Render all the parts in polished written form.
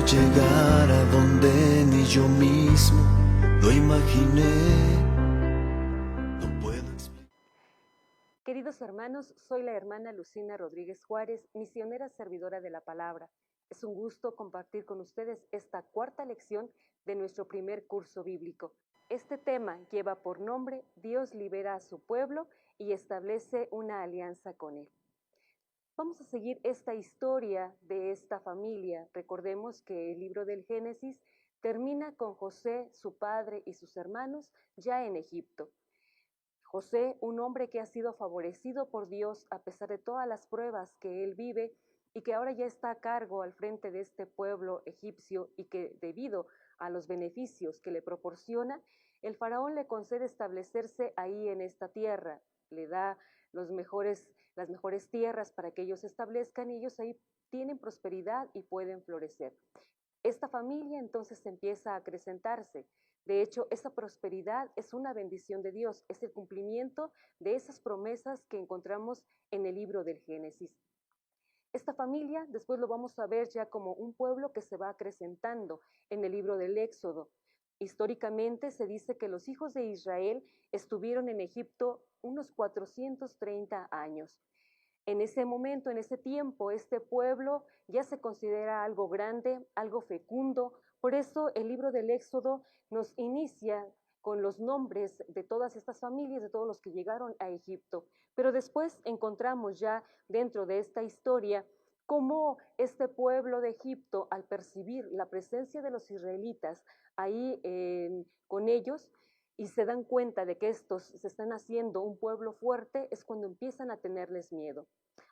llegar a donde ni yo mismo lo imaginé. No puedo explicar. Queridos hermanos, soy la hermana Lucina Rodríguez Juárez, misionera servidora de la palabra. Es un gusto compartir con ustedes esta cuarta lección de nuestro primer curso bíblico. Este tema lleva por nombre Dios libera a su pueblo y establece una alianza con él. Vamos a seguir esta historia de esta familia. Recordemos que el libro del Génesis termina con José, su padre y sus hermanos ya en Egipto. José, un hombre que ha sido favorecido por Dios a pesar de todas las pruebas que él vive y que ahora ya está a cargo al frente de este pueblo egipcio y que debido a los beneficios que le proporciona, el faraón le concede establecerse ahí en esta tierra, le da las mejores tierras para que ellos se establezcan y ellos ahí tienen prosperidad y pueden florecer. Esta familia entonces empieza a acrecentarse. De hecho, esa prosperidad es una bendición de Dios, es el cumplimiento de esas promesas que encontramos en el libro del Génesis. Esta familia después lo vamos a ver ya como un pueblo que se va acrecentando en el libro del Éxodo. Históricamente se dice que los hijos de Israel estuvieron en Egipto unos 430 años. En ese momento, en ese tiempo, este pueblo ya se considera algo grande, algo fecundo. Por eso el libro del Éxodo nos inicia con los nombres de todas estas familias, de todos los que llegaron a Egipto. Pero después encontramos ya dentro de esta historia cómo este pueblo de Egipto, al percibir la presencia de los israelitas ahí con ellos, y se dan cuenta de que estos se están haciendo un pueblo fuerte, es cuando empiezan a tenerles miedo.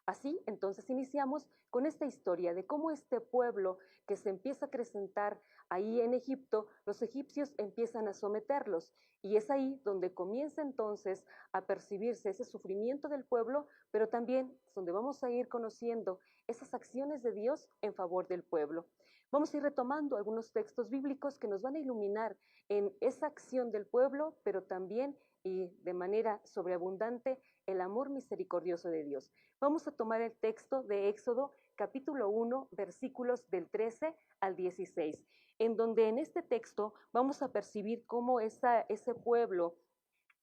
Así, entonces iniciamos con esta historia de cómo este pueblo que se empieza a acrecentar ahí en Egipto, los egipcios empiezan a someterlos y es ahí donde comienza entonces a percibirse ese sufrimiento del pueblo, pero también donde vamos a ir conociendo esas acciones de Dios en favor del pueblo. Vamos a ir retomando algunos textos bíblicos que nos van a iluminar en esa acción del pueblo, pero también y de manera sobreabundante el amor misericordioso de Dios. Vamos a tomar el texto de Éxodo capítulo 1, versículos del 13 al 16, en donde en este texto vamos a percibir cómo ese pueblo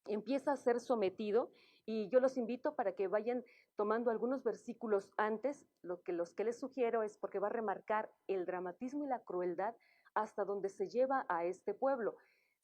empieza a ser sometido y yo los invito para que vayan tomando algunos versículos antes. Los que les sugiero es porque va a remarcar el dramatismo y la crueldad hasta donde se lleva a este pueblo.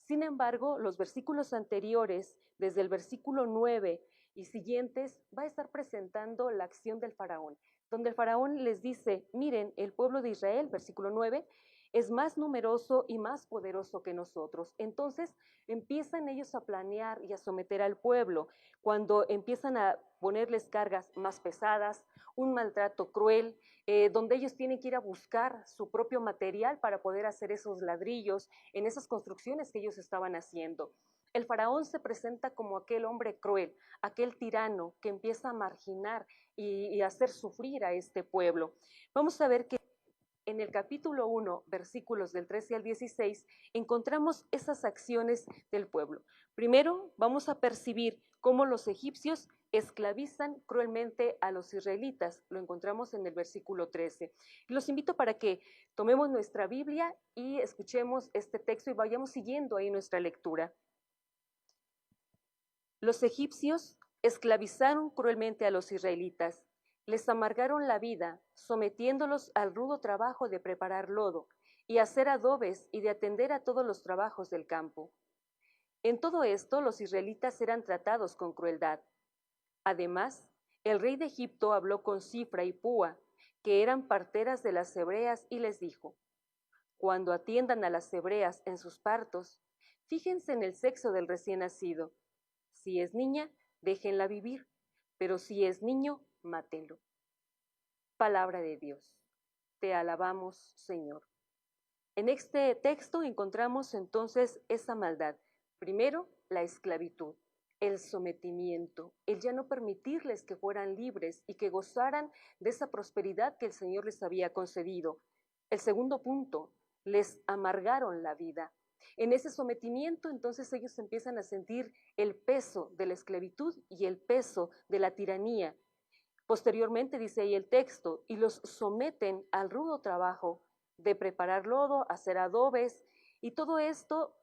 Sin embargo, los versículos anteriores, desde el versículo 9 y siguientes, va a estar presentando la acción del faraón, donde el faraón les dice, miren, el pueblo de Israel, versículo 9, es más numeroso y más poderoso que nosotros. Entonces empiezan ellos a planear y a someter al pueblo, cuando empiezan a ponerles cargas más pesadas, un maltrato cruel, donde ellos tienen que ir a buscar su propio material para poder hacer esos ladrillos en esas construcciones que ellos estaban haciendo. El faraón se presenta como aquel hombre cruel, aquel tirano que empieza a marginar y hacer sufrir a este pueblo. Vamos a ver que en el capítulo 1, versículos del 13 al 16, encontramos esas acciones del pueblo. Primero, vamos a percibir cómo los egipcios esclavizan cruelmente a los israelitas. Lo encontramos en el versículo 13. Los invito para que tomemos nuestra Biblia y escuchemos este texto y vayamos siguiendo ahí nuestra lectura. Los egipcios esclavizaron cruelmente a los israelitas. Les amargaron la vida, sometiéndolos al rudo trabajo de preparar lodo y hacer adobes y de atender a todos los trabajos del campo. En todo esto, los israelitas eran tratados con crueldad. Además, el rey de Egipto habló con Cifra y Púa, que eran parteras de las hebreas, y les dijo, cuando atiendan a las hebreas en sus partos, fíjense en el sexo del recién nacido. Si es niña, déjenla vivir, pero si es niño, mátenlo. Palabra de Dios. Te alabamos, Señor. En este texto encontramos entonces esa maldad. Primero, la esclavitud, el sometimiento, el ya no permitirles que fueran libres y que gozaran de esa prosperidad que el Señor les había concedido. El segundo punto, les amargaron la vida. En ese sometimiento, entonces ellos empiezan a sentir el peso de la esclavitud y el peso de la tiranía. Posteriormente, dice ahí el texto, y los someten al rudo trabajo de preparar lodo, hacer adobes, y todo esto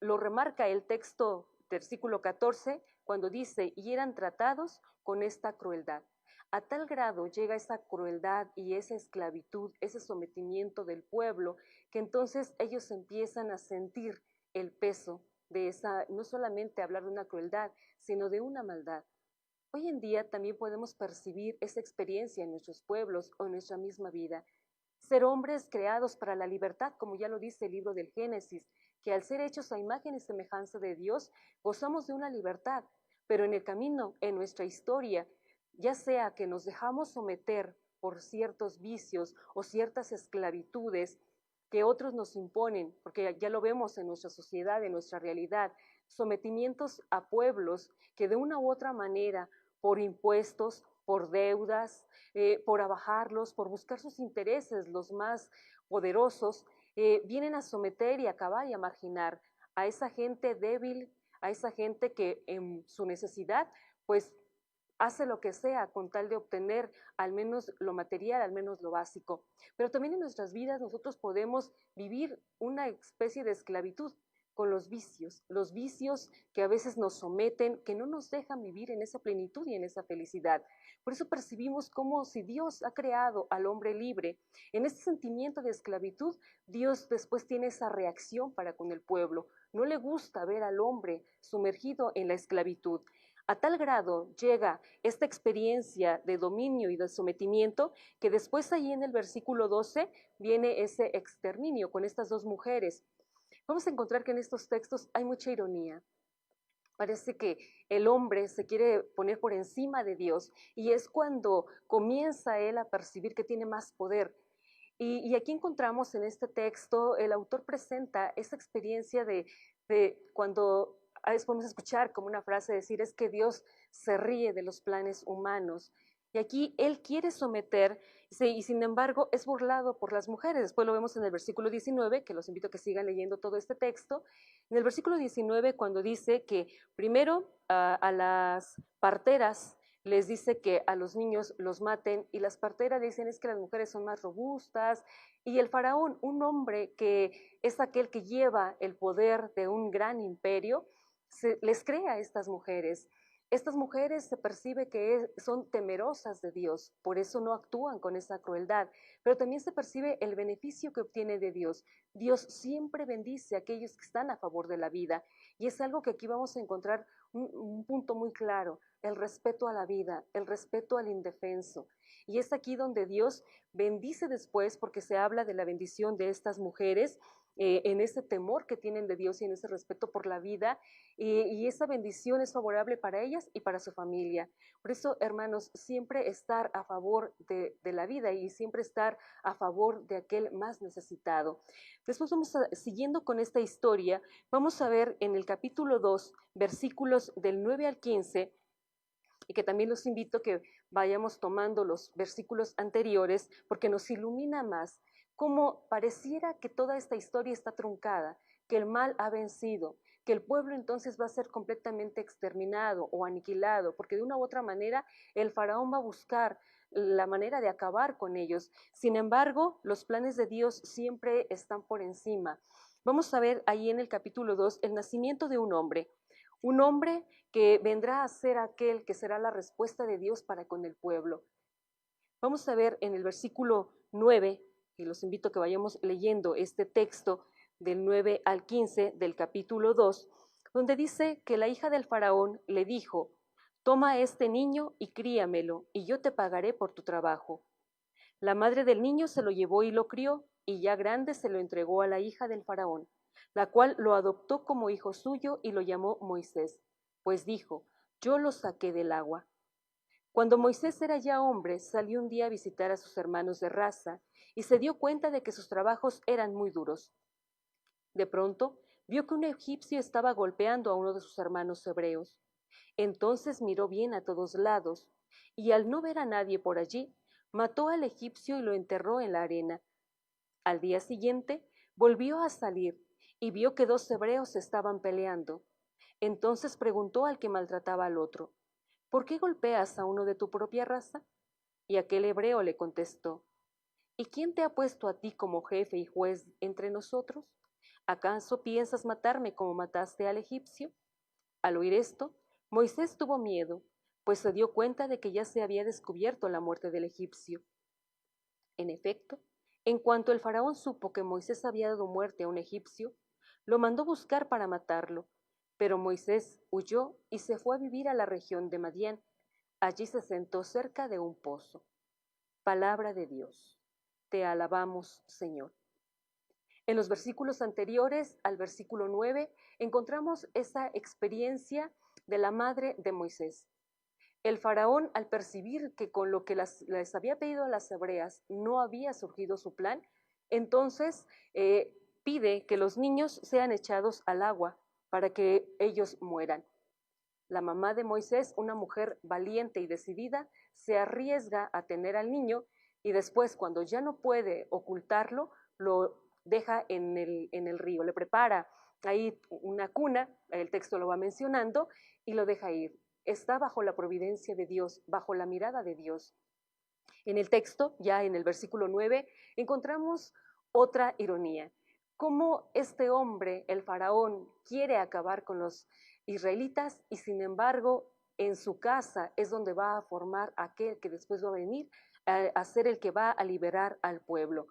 lo remarca el texto, versículo 14, cuando dice, y eran tratados con esta crueldad. A tal grado llega esa crueldad y esa esclavitud, ese sometimiento del pueblo, que entonces ellos empiezan a sentir el peso de esa, no solamente hablar de una crueldad, sino de una maldad. Hoy en día también podemos percibir esa experiencia en nuestros pueblos o en nuestra misma vida. Ser hombres creados para la libertad, como ya lo dice el libro del Génesis, que al ser hechos a imagen y semejanza de Dios, gozamos de una libertad, pero en el camino, en nuestra historia, ya sea que nos dejamos someter por ciertos vicios o ciertas esclavitudes que otros nos imponen, porque ya lo vemos en nuestra sociedad, en nuestra realidad, sometimientos a pueblos que de una u otra manera, por impuestos, por deudas, por abajarlos, por buscar sus intereses, los más poderosos, vienen a someter y acabar y a marginar a esa gente débil, a esa gente que en su necesidad, pues hace lo que sea con tal de obtener al menos lo material, al menos lo básico. Pero también en nuestras vidas nosotros podemos vivir una especie de esclavitud con los vicios que a veces nos someten, que no nos dejan vivir en esa plenitud y en esa felicidad. Por eso percibimos como si Dios ha creado al hombre libre, en este sentimiento de esclavitud, Dios después tiene esa reacción para con el pueblo. No le gusta ver al hombre sumergido en la esclavitud. A tal grado llega esta experiencia de dominio y de sometimiento que después ahí en el versículo 12 viene ese exterminio con estas dos mujeres. Vamos a encontrar que en estos textos hay mucha ironía. Parece que el hombre se quiere poner por encima de Dios y es cuando comienza él a percibir que tiene más poder. Y aquí encontramos en este texto, el autor presenta esta experiencia de cuando a veces podemos escuchar como una frase decir es que Dios se ríe de los planes humanos. Y aquí él quiere someter y sin embargo es burlado por las mujeres. Después lo vemos en el versículo 19, que los invito a que sigan leyendo todo este texto. En el versículo 19 cuando dice que primero a las parteras les dice que a los niños los maten y las parteras dicen es que las mujeres son más robustas y el faraón, un hombre que es aquel que lleva el poder de un gran imperio, les crea a estas mujeres. Estas mujeres se percibe que son temerosas de Dios, por eso no actúan con esa crueldad, pero también se percibe el beneficio que obtiene de Dios. Dios siempre bendice a aquellos que están a favor de la vida y es algo que aquí vamos a encontrar un punto muy claro, el respeto a la vida, el respeto al indefenso. Y es aquí donde Dios bendice después, porque se habla de la bendición de estas mujeres, en ese temor que tienen de Dios y en ese respeto por la vida, y esa bendición es favorable para ellas y para su familia. Por eso, hermanos, siempre estar a favor de la vida y siempre estar a favor de aquel más necesitado. Después siguiendo con esta historia, vamos a ver en el capítulo 2, versículos del 9 al 15, y que también los invito a que vayamos tomando los versículos anteriores porque nos ilumina más cómo pareciera que toda esta historia está truncada, que el mal ha vencido, que el pueblo entonces va a ser completamente exterminado o aniquilado, porque de una u otra manera el faraón va a buscar la manera de acabar con ellos. Sin embargo, los planes de Dios siempre están por encima. Vamos a ver ahí en el capítulo 2 el nacimiento de un hombre que vendrá a ser aquel que será la respuesta de Dios para con el pueblo. Vamos a ver en el versículo 9, y los invito a que vayamos leyendo este texto del 9 al 15 del capítulo 2, donde dice que la hija del faraón le dijo, toma a este niño y críamelo, y yo te pagaré por tu trabajo. La madre del niño se lo llevó y lo crió, y ya grande se lo entregó a la hija del faraón, la cual lo adoptó como hijo suyo y lo llamó Moisés, pues dijo, yo lo saqué del agua. Cuando Moisés era ya hombre, salió un día a visitar a sus hermanos de raza y se dio cuenta de que sus trabajos eran muy duros. De pronto, vio que un egipcio estaba golpeando a uno de sus hermanos hebreos. Entonces miró bien a todos lados y al no ver a nadie por allí, mató al egipcio y lo enterró en la arena. Al día siguiente, volvió a salir y vio que dos hebreos estaban peleando. Entonces preguntó al que maltrataba al otro, ¿por qué golpeas a uno de tu propia raza? Y aquel hebreo le contestó, ¿Y quién te ha puesto a ti como jefe y juez entre nosotros? ¿Acaso piensas matarme como mataste al egipcio? Al oír esto, Moisés tuvo miedo, pues se dio cuenta de que ya se había descubierto la muerte del egipcio. En efecto, en cuanto el faraón supo que Moisés había dado muerte a un egipcio, lo mandó buscar para matarlo, pero Moisés huyó y se fue a vivir a la región de Madián. Allí se sentó cerca de un pozo. Palabra de Dios. Te alabamos, Señor. En los versículos anteriores al versículo 9 encontramos esa experiencia de la madre de Moisés. El faraón, al percibir que con lo que les había pedido a las hebreas no había surgido su plan, entonces pide que los niños sean echados al agua para que ellos mueran. La mamá de Moisés, una mujer valiente y decidida, se arriesga a tener al niño y después, cuando ya no puede ocultarlo, lo deja en el río, le prepara ahí una cuna, el texto lo va mencionando, y lo deja ir. Está bajo la providencia de Dios, bajo la mirada de Dios. En el texto, ya en el versículo 9, encontramos otra ironía. Cómo este hombre, el faraón, quiere acabar con los israelitas y sin embargo en su casa es donde va a formar aquel que después va a venir a ser el que va a liberar al pueblo.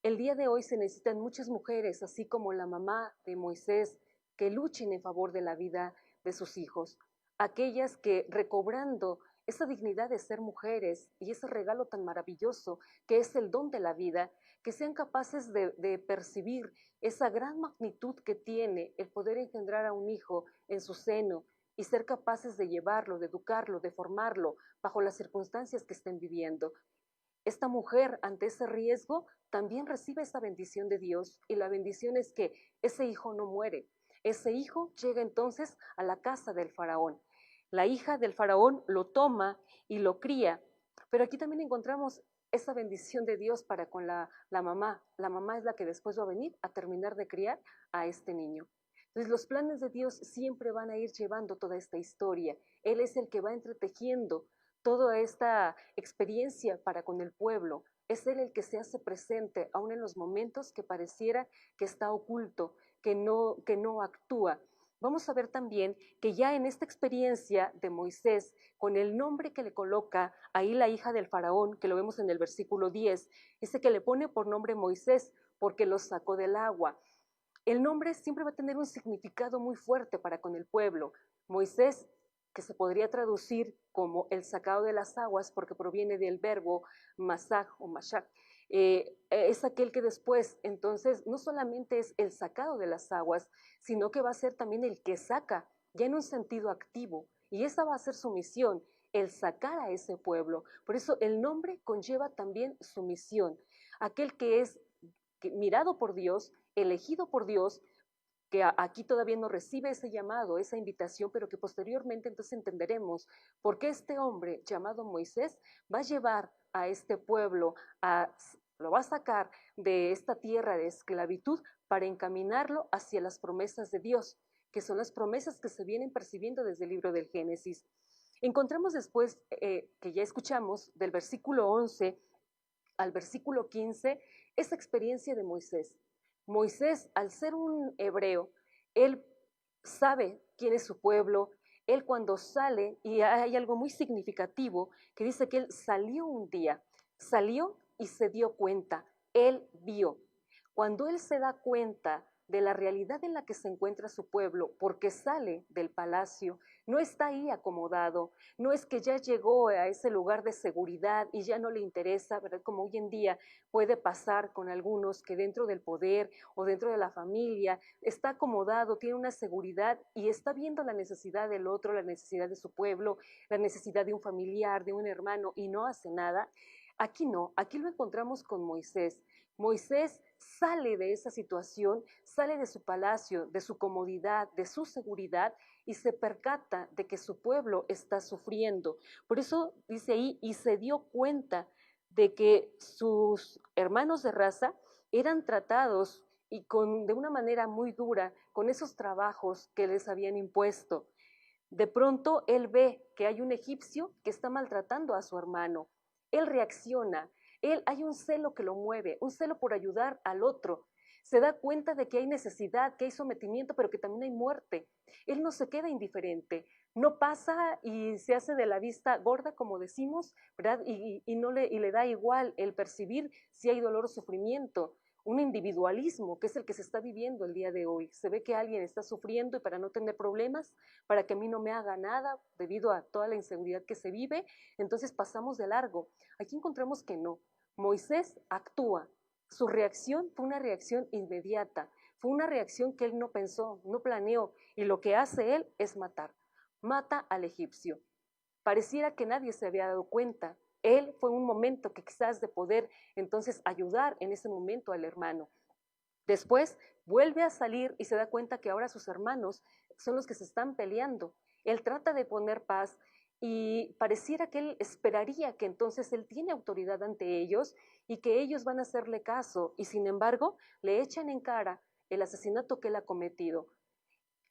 El día de hoy se necesitan muchas mujeres, así como la mamá de Moisés, que luchen en favor de la vida de sus hijos. Aquellas que, recobrando esa dignidad de ser mujeres y ese regalo tan maravilloso que es el don de la vida, que sean capaces de percibir esa gran magnitud que tiene el poder engendrar a un hijo en su seno y ser capaces de llevarlo, de educarlo, de formarlo bajo las circunstancias que estén viviendo. Esta mujer, ante ese riesgo, también recibe esa bendición de Dios, y la bendición es que ese hijo no muere. Ese hijo llega entonces a la casa del faraón. La hija del faraón lo toma y lo cría, pero aquí también encontramos esa bendición de Dios para con la mamá. La mamá es la que después va a venir a terminar de criar a este niño. Entonces los planes de Dios siempre van a ir llevando toda esta historia. Él es el que va entretejiendo toda esta experiencia para con el pueblo. Es Él el que se hace presente, aun en los momentos que pareciera que está oculto, que no actúa. Vamos a ver también que ya en esta experiencia de Moisés, con el nombre que le coloca ahí la hija del faraón, que lo vemos en el versículo 10, dice que le pone por nombre Moisés porque lo sacó del agua. El nombre siempre va a tener un significado muy fuerte para con el pueblo. Moisés, que se podría traducir como el sacado de las aguas, porque proviene del verbo masaj o mashak, es aquel que después, entonces, no solamente es el sacado de las aguas, sino que va a ser también el que saca, ya en un sentido activo, y esa va a ser su misión, el sacar a ese pueblo. Por eso el nombre conlleva también su misión, aquel que es mirado por Dios, elegido por Dios, que aquí todavía no recibe ese llamado, esa invitación, pero que posteriormente entonces entenderemos por qué este hombre llamado Moisés va a llevar a este pueblo, lo va a sacar de esta tierra de esclavitud para encaminarlo hacia las promesas de Dios, que son las promesas que se vienen percibiendo desde el libro del Génesis. Encontramos después, que ya escuchamos, del versículo 11 al versículo 15, esa experiencia de Moisés. Moisés, al ser un hebreo, él sabe quién es su pueblo. Él cuando sale, y hay algo muy significativo, que dice que él salió un día, salió y se dio cuenta, él vio. Cuando él se da cuenta de la realidad en la que se encuentra su pueblo, porque sale del palacio, no está ahí acomodado, no es que ya llegó a ese lugar de seguridad y ya no le interesa, ¿verdad? Como hoy en día puede pasar con algunos que dentro del poder o dentro de la familia está acomodado, tiene una seguridad y está viendo la necesidad del otro, la necesidad de su pueblo, la necesidad de un familiar, de un hermano y no hace nada. Aquí no, aquí lo encontramos con Moisés. Moisés sale de esa situación, sale de su palacio, de su comodidad, de su seguridad y se percata de que su pueblo está sufriendo. Por eso dice ahí, y se dio cuenta de que sus hermanos de raza eran tratados y de una manera muy dura con esos trabajos que les habían impuesto. De pronto él ve que hay un egipcio que está maltratando a su hermano. Él reacciona, Él hay un celo que lo mueve, un celo por ayudar al otro. Se da cuenta de que hay necesidad, que hay sometimiento, pero que también hay muerte. Él no se queda indiferente, no pasa y se hace de la vista gorda, como decimos, ¿verdad? Y le da igual el percibir si hay dolor o sufrimiento. Un individualismo que es el que se está viviendo el día de hoy. Se ve que alguien está sufriendo y para no tener problemas, para que a mí no me haga nada debido a toda la inseguridad que se vive, entonces pasamos de largo. Aquí encontramos que no. Moisés actúa. Su reacción fue una reacción inmediata, fue una reacción que él no pensó, no planeó, y lo que hace él es matar. Mata al egipcio. Pareciera que nadie se había dado cuenta. Él fue un momento que quizás de poder entonces ayudar en ese momento al hermano. Después vuelve a salir y se da cuenta que ahora sus hermanos son los que se están peleando. Él trata de poner paz y pareciera que él esperaría que entonces él tiene autoridad ante ellos y que ellos van a hacerle caso, y sin embargo le echan en cara el asesinato que él ha cometido.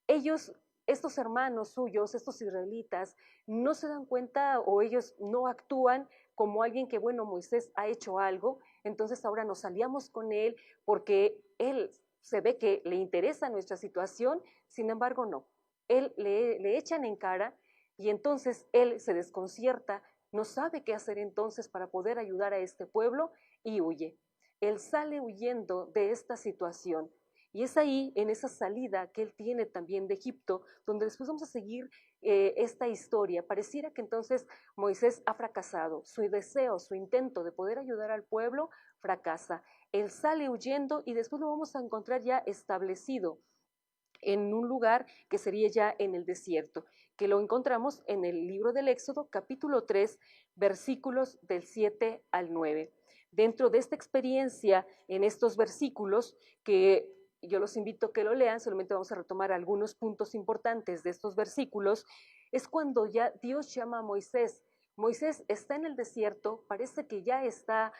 Ellos, estos hermanos suyos, estos israelitas, no se dan cuenta o ellos no actúan como alguien que, bueno, Moisés ha hecho algo, entonces ahora nos aliamos con él porque él se ve que le interesa nuestra situación, sin embargo no. Él le echan en cara y entonces él se desconcierta, no sabe qué hacer entonces para poder ayudar a este pueblo y huye. Él sale huyendo de esta situación. Y es ahí, en esa salida que él tiene también de Egipto, donde después vamos a seguir esta historia. Pareciera que entonces Moisés ha fracasado. Su deseo, su intento de poder ayudar al pueblo fracasa. Él sale huyendo y después lo vamos a encontrar ya establecido en un lugar que sería ya en el desierto, que lo encontramos en el libro del Éxodo, capítulo 3, versículos del 7 al 9. Dentro de esta experiencia, en estos versículos, que yo los invito a que lo lean, solamente vamos a retomar algunos puntos importantes de estos versículos, es cuando ya Dios llama a Moisés. Moisés está en el desierto, parece que ya está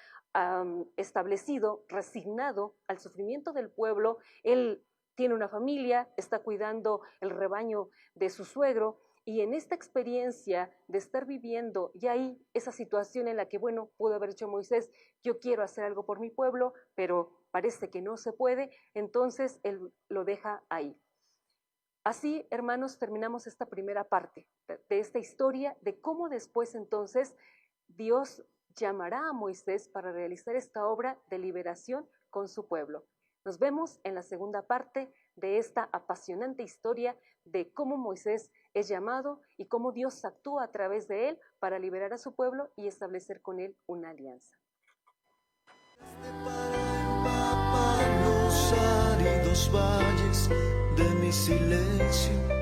establecido, resignado al sufrimiento del pueblo. Él tiene una familia, está cuidando el rebaño de su suegro, y en esta experiencia de estar viviendo ya ahí esa situación en la que, bueno, pudo haber hecho Moisés, yo quiero hacer algo por mi pueblo, pero parece que no se puede, entonces él lo deja ahí. Así, hermanos, terminamos esta primera parte de esta historia de cómo después entonces Dios llamará a Moisés para realizar esta obra de liberación con su pueblo. Nos vemos en la segunda parte de esta apasionante historia de cómo Moisés es llamado y cómo Dios actúa a través de él para liberar a su pueblo y establecer con él una alianza. Para empapar los áridos valles de mi silencio.